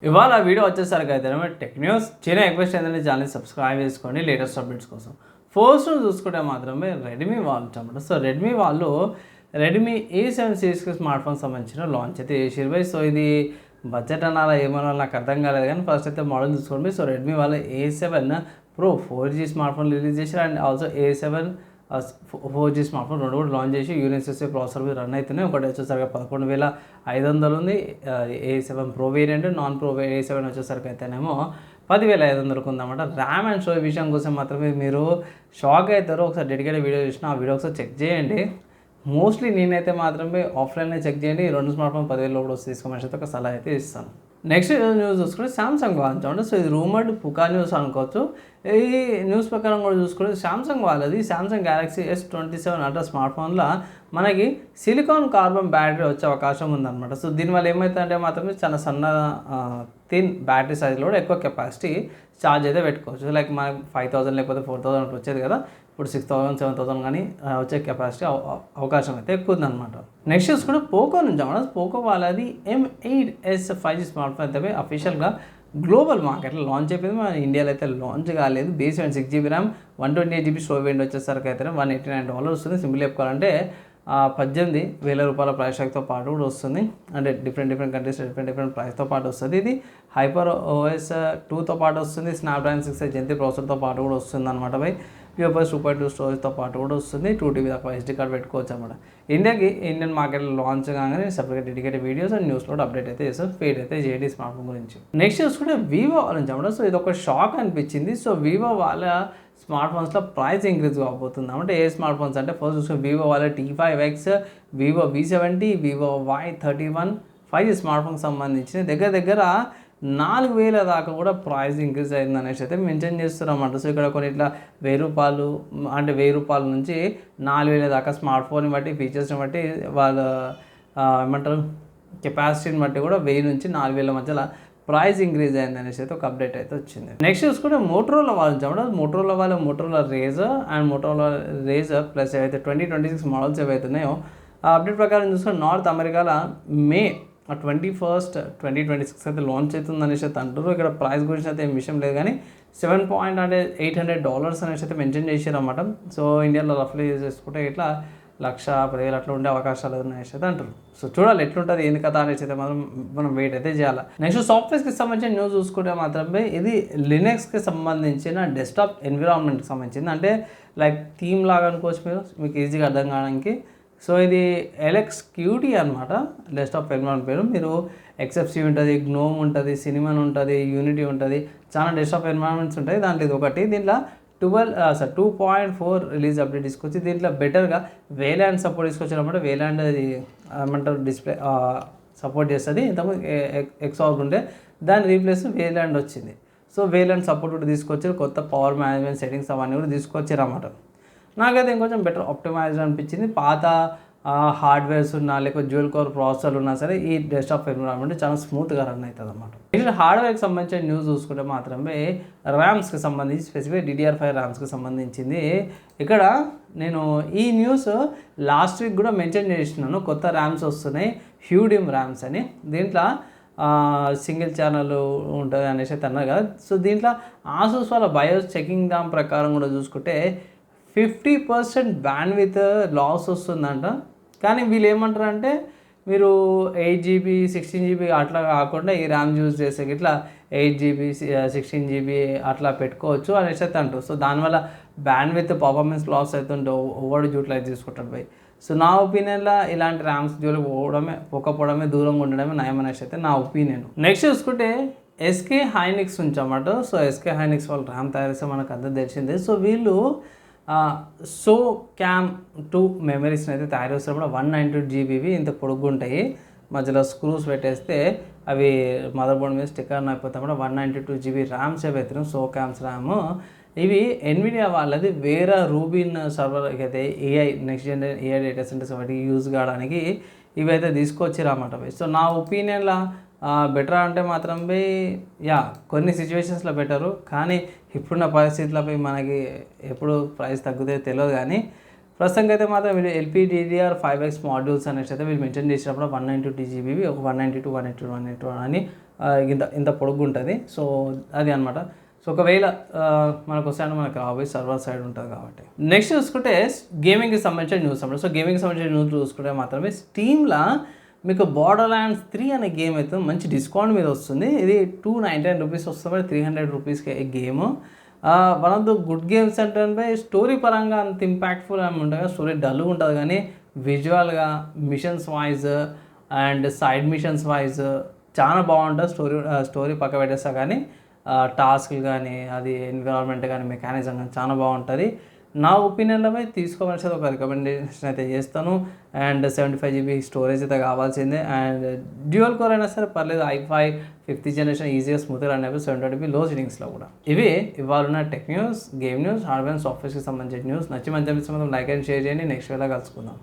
ఇవాళ వీడియో వచ్చేసరికి అయితే టెక్ న్యూస్ చిన్న రిక్వెస్ట్ ఏంటంటే ఛానల్ సబ్స్క్రైబ్ చేసుకోండి లేటెస్ట్ అప్డేట్స్ కోసం. ఫస్ట్ చూసుకుంటే మాత్రమే రెడ్మీ వాళ్ళు అనమాట. సో రెడ్మీ వాళ్ళు రెడ్మీ A7 సిరీస్కి స్మార్ట్ ఫోన్ సంబంధించిన లాంచ్ అయితే చేసిరు. సో ఇది బడ్జెట్ అనాలా ఏమన్నా నాకు అర్థం కాలేదు, కానీ ఫస్ట్ అయితే మోడల్ చూసుకోండి. సో రెడ్మీ వాళ్ళు A7 Pro 4G smart phone release చేశారు and also A7 4G smart phone రెండు కూడా లాంచ్ చేసి యూనిఎస్ఎస్ఏ ప్రాసెసర్ మీద రన్ అవుతున్నాయి. ఒకటి వచ్చేసరికి 11,500 ఉంది A7 Pro variant, non pro A7 వచ్చేసరికి అయితేనేమో 10,500 ఉందన్నమాట. ర్యామ్ అండ్ స్టోరేజ్ విషయం కోసం మాత్రమే మీరు షాక్ అవుతారు. ఒకసారి డెడికేటెడ్ వీడియో చూసిన ఆ వీడియో ఒకసారి చెక్ చేయండి. మోస్ట్లీ నేనైతే మాత్రమే ఆఫ్లైన్లో చెక్ చేయండి. ఈ రెండు స్మార్ట్ ఫోన్ 10,000 లోపల తీసుకోమని అయితే ఒక సలహా అయితే ఇస్తాను. నెక్స్ట్ న్యూస్ చూసుకుంటే సామ్సంగ్ వాంచండి. సో ఇది రూమర్డ్ పుకా న్యూస్ అనుకోవచ్చు. ఈ న్యూస్ ప్రకారం కూడా చూసుకుంటే సామ్సంగ్ వాళ్ళది Samsung Galaxy S27 ultra smart ఫోన్లో మనకి సిలికాన్ కార్బన్ బ్యాటరీ వచ్చే అవకాశం ఉందన్నమాట. సో దీనివల్ల ఏమవుతుందంటే మాత్రమే చాలా సన్న థిన్ బ్యాటరీ సైజులో కూడా ఎక్కువ కెపాసిటీ ఛార్జ్ అయితే పెట్టుకోవచ్చు. లైక్ మనకి 5,000 లేకపోతే 4,000 వచ్చేది కదా, ఇప్పుడు 6,000 7,000 కానీ వచ్చే కెపాసిటీ అవకాశం అయితే ఎక్కువ ఉందన్నమాట. నెక్స్ట్ చూసుకుంటే పోకో నుంచి అన్నమాట. పోకో వాళ్ళది M8s 5G స్మార్ట్ ఫోన్ అయితే అఫీషియల్గా గ్లోబల్ మార్కెట్లో లాంచ్ అయిపోయింది. మన ఇండియాలో అయితే లాంచ్ కాలేదు. Base 6GB RAM 128GB storage variant వచ్చేసరికి అయితే $189 వస్తుంది. సింపుల్ చెప్పుకోవాలంటే 18,000 రూపాయల ప్రైస్ ట్యాగ్తో పాటు కూడా వస్తుంది. అంటే డిఫరెంట్ కంట్రీస్ డిఫరెంట్ ప్రైస్తో పాటు వస్తుంది. ఇది HyperOS 2తో పాటు వస్తుంది. స్నాప్డ్రాగన్ 6 Gen 3 ప్రాసెసర్తో పాటు కూడా వస్తుంది అనమాట. UFS 2.2 స్టోరేజ్తో పాటు కూడా వస్తుంది. 2TB దాకా SD కార్డ్ పెట్టుకోవచ్చు అనమాట. ఇండియన్ మార్కెట్లో లాంచ్ కాగానే సపరేట్గా డెడికేటెడ్ వీడియోస్ అండ్ న్యూస్లో అప్డేట్ అయితే చేస్తారు. ఫీడ్ అయితే చేయండి స్మార్ట్ ఫోన్ గురించి. నెక్స్ట్ చూసుకుంటే వివో నుంచి అనమాట. సో ఇది ఒక షాక్ అనిపించింది. సో వివో వాళ్ళ స్మార్ట్ ఫోన్స్లో ప్రైస్ ఇంక్రీజ్ కాబోతుంది అంటే ఏ స్మార్ట్ ఫోన్స్ అంటే ఫస్ట్ చూసుకుంటే వివో వాళ్ళ T5X, Vivo V70, Vivo Y31 5G smart ఫోన్కి సంబంధించిన దగ్గర 4,000 దాకా కూడా ప్రైస్ ఇంక్రీజ్ అయింది అనేసి అయితే మెన్షన్ చేస్తున్నారన్నమాట. సో ఇక్కడ కొన్ని ఇట్లా ₹1,000 నుంచి 4,000 దాకా స్మార్ట్ ఫోన్ని బట్టి ఫీచర్స్ని బట్టి వాళ్ళ ఏమంటారు కెపాసిటీని బట్టి కూడా 1,000 నుంచి 4,000 మధ్యలో ప్రైస్ ఇంక్రీజ్ అయింది అనేసి అయితే ఒక అప్డేట్ అయితే వచ్చింది. నెక్స్ట్ చూసుకుంటే మోటరోలా వాళ్ళు చెప్పడం Motorola Razr and Motorola Razr plus ఏవైతే 2026 మోడల్స్ ఏవైతే ఉన్నాయో ఆ అప్డేట్ ప్రకారం చూసుకుంటే నార్త్ అమెరికాలో మే 21st 2026 అయితే లాంచ్ అవుతుంది అనేసి అయితే అంటారు. ఇక్కడ ప్రైస్ గురించి అయితే ఏం విషయం లేదు, కానీ $7,800 అనేసి అయితే మెన్షన్ చేశారు అన్నమాట. సో ఇండియాలో రఫ్లీ యూజ్ చేసుకుంటే ఇట్లా 1,10,000 అట్లా ఉండే అవకాశాలు ఉన్నాయని అయితే అంటారు. సో చూడాలి ఎట్లుంటుంది ఏంది కథ అనేసి అయితే మనం వెయిట్ అయితే చేయాలి. నెక్స్ట్ సాఫ్ట్వేర్స్కి సంబంధించిన న్యూస్ చూసుకుంటే మాత్రమే ఇది లినక్స్కి సంబంధించిన డెస్క్టాప్ ఎన్విరాన్మెంట్కి సంబంధించింది. అంటే లైక్ థీమ్ లాగా అనుకోవచ్చు మీకు ఈజీగా అర్థం కావడానికి. సో ఇది LXQT అనమాట డెస్క్టాప్ ఎన్విరాన్మెంట్ పేరు. మీరు XFC ఉంటుంది, గ్నోమ్ ఉంటుంది, సినిమన్ ఉంటుంది, యూనిటీ ఉంటుంది, చాలా డెస్క్టాప్ ఎన్విరాన్మెంట్స్ ఉంటాయి. దాంట్లో ఇది ఒకటి. దీంట్లో 2.4 రిలీజ్ అప్డేట్ తీసుకొచ్చి దీంట్లో బెటర్గా వేలాండ్ సపోర్ట్ తీసుకొచ్చారన్నమాట. వేలాండ్ అది ఏమంటారు డిస్ప్లే సపోర్ట్ చేస్తుంది. ఇంతకుముందు ఎక్సార్గ్ ఉంటే దాని రీప్లేస్ వేలాండ్ వచ్చింది. సో వేలాండ్ సపోర్ట్ కూడా తీసుకొచ్చారు. కొత్త పవర్ మేనేజ్మెంట్ సెట్టింగ్స్ అవన్నీ కూడా తీసుకొచ్చారు అన్నమాట. నాకైతే ఇంకొంచెం బెటర్ ఆప్టిమైజ్డ్ అనిపించింది. పాత హార్డ్వేర్స్ ఉన్నా లేకపోతే డ్యూయల్ కోర్ ప్రాసెసర్లు ఉన్నా సరే ఈ డెస్క్టాప్ ఎన్విరాన్మెంట్ చాలా స్మూత్గా రన్ అవుతుంది అన్నమాట. నెక్స్ట్ హార్డ్వేర్కి సంబంధించిన న్యూస్ చూసుకుంటే మాత్రమే ర్యామ్స్కి సంబంధించి స్పెసిఫిక్ DDR5 ర్యామ్స్కి సంబంధించింది. ఇక్కడ నేను ఈ న్యూస్ లాస్ట్ వీక్ కూడా మెన్షన్ చేసినాను. కొత్త ర్యామ్స్ వస్తున్నాయి, హ్యూడిమ్ ర్యామ్స్ అని. దీంట్లో సింగిల్ ఛానల్ ఉంటుంది అనేసి అయితే అన్నారు కదా. సో దీంట్లో ఆసూస్ వాళ్ళ బయోస్ చెకింగ్ దాని ప్రకారం కూడా చూసుకుంటే 50% బ్యాండ్విత్ లాస్ వస్తుందంట. కానీ వీళ్ళు ఏమంటారంటే మీరు 8GB 16GB అట్లా కాకుండా ఈ ర్యామ్ యూజ్ చేసే ఇట్లా 8GB 16GB అట్లా పెట్టుకోవచ్చు అనేసి అయితే అంటారు. సో దానివల్ల బ్యాండ్విత్ పర్ఫార్మెన్స్ లాస్ అవుతుంటే ఓవర్డ్ యూటిలైజ్ తీసుకుంటారు సో నా ఒపీనియన్లో ఇలాంటి ర్యామ్స్ జోలికి పోకపోవడమే దూరంగా ఉండడమే నయం అనేసి అయితే నా ఒపీనియన్. నెక్స్ట్ చూసుకుంటే SK హైనిక్స్ నుంచి అన్నమాట. సో SK హైనిక్స్ వాళ్ళు ర్యామ్ తయారు చేస్తే మనకు అంతా తెలిసిందే. సో వీళ్ళు SOCAMM 2 మెమరీస్ని అయితే తయారు చేస్తారు. 192GB ఇంత పొడుగు ఉంటాయి. మధ్యలో స్క్రూస్ పెట్టేస్తే అవి మదర్ బోర్డ్ మీద స్టిక్కర్ అయిపోతాయి. 192GB ర్యామ్స్ ఏవైతే SOCAMM's ర్యామ్ ఇవి ఎన్విడియా వాళ్ళది వేరే రూబిన్ సర్వర్ అయితే next generation AI data centres వాటికి యూజ్ కావడానికి ఇవైతే తీసుకొచ్చిరు అన్నమాట. సో నా ఒపీనియన్లో బెటర్ అంటే మాత్రం కొన్ని సిచ్యువేషన్స్లో బెటరు, కానీ ఇప్పుడున్న పరిస్థితులపై మనకి ఎప్పుడు ప్రైస్ తగ్గుతాయో తెలియదు. కానీ ప్రస్తుతానికి అయితే మాత్రం వీళ్ళు LPDDR5X మాడ్యూల్స్ అనేసి అయితే వీళ్ళు మెన్షన్ చేసినప్పుడు 192GB, ఒక 192, 192 అని ఇంత ఇంత పొడుగు ఉంటుంది. సో అది అనమాట. సో ఒకవేళ మనకు వస్తాయంటే మనకు రాబోయే సర్వర్ సైడ్ ఉంటుంది కాబట్టి. నెక్స్ట్ చూసుకుంటే గేమింగ్కి సంబంధించిన న్యూస్ అన్నమాట. సో గేమింగ్కి సంబంధించిన న్యూస్ చూసుకుంటే మాత్రమే స్టీమ్లో మీకు Borderlands 3 అనే గేమ్ అయితే మంచి డిస్కౌంట్ మీద వస్తుంది. ఇది 299 రూపీస్ వస్తుంది, 300 రూపీస్కి game. One of the good games అంటే స్టోరీ పరంగా అంత ఇంపాక్ట్ఫుల్ అని ఉంటుంది, స్టోరీ డల్ ఉంటుంది, కానీ విజువల్గా missions wise and side missions wise చాలా బాగుంటుంది. స్టోరీ పక్క పెట్టేస్తా కానీ టాస్క్లు కానీ అది ఎన్విరాన్మెంట్ కానీ మెకానిజం కానీ చాలా బాగుంటుంది. నా ఒపీనియన్లో తీసుకోవాల్సింది ఒక రికమెండేషన్ అయితే చేస్తాను. అండ్ 75 GB స్టోరేజ్ అయితే కావాల్సిందే. అండ్ డ్యూయల్ కోర్ అయినా సరే పర్లేదు, i5 5th జనరేషన్ ఈజీగా స్మూత్గా రన్ అయిపోయి 720p లో సెట్టింగ్స్లో కూడా. ఇవి ఇవాళ ఉన్న tech news, game news, hardware and సాఫ్ట్వేర్స్కి సంబంధించిన న్యూస్. నచ్చి మంచి అనిపిస్తే లైక్ అండ్ షేర్ చేయండి. నెక్స్ట్ వేళ కలుసుకుందాం.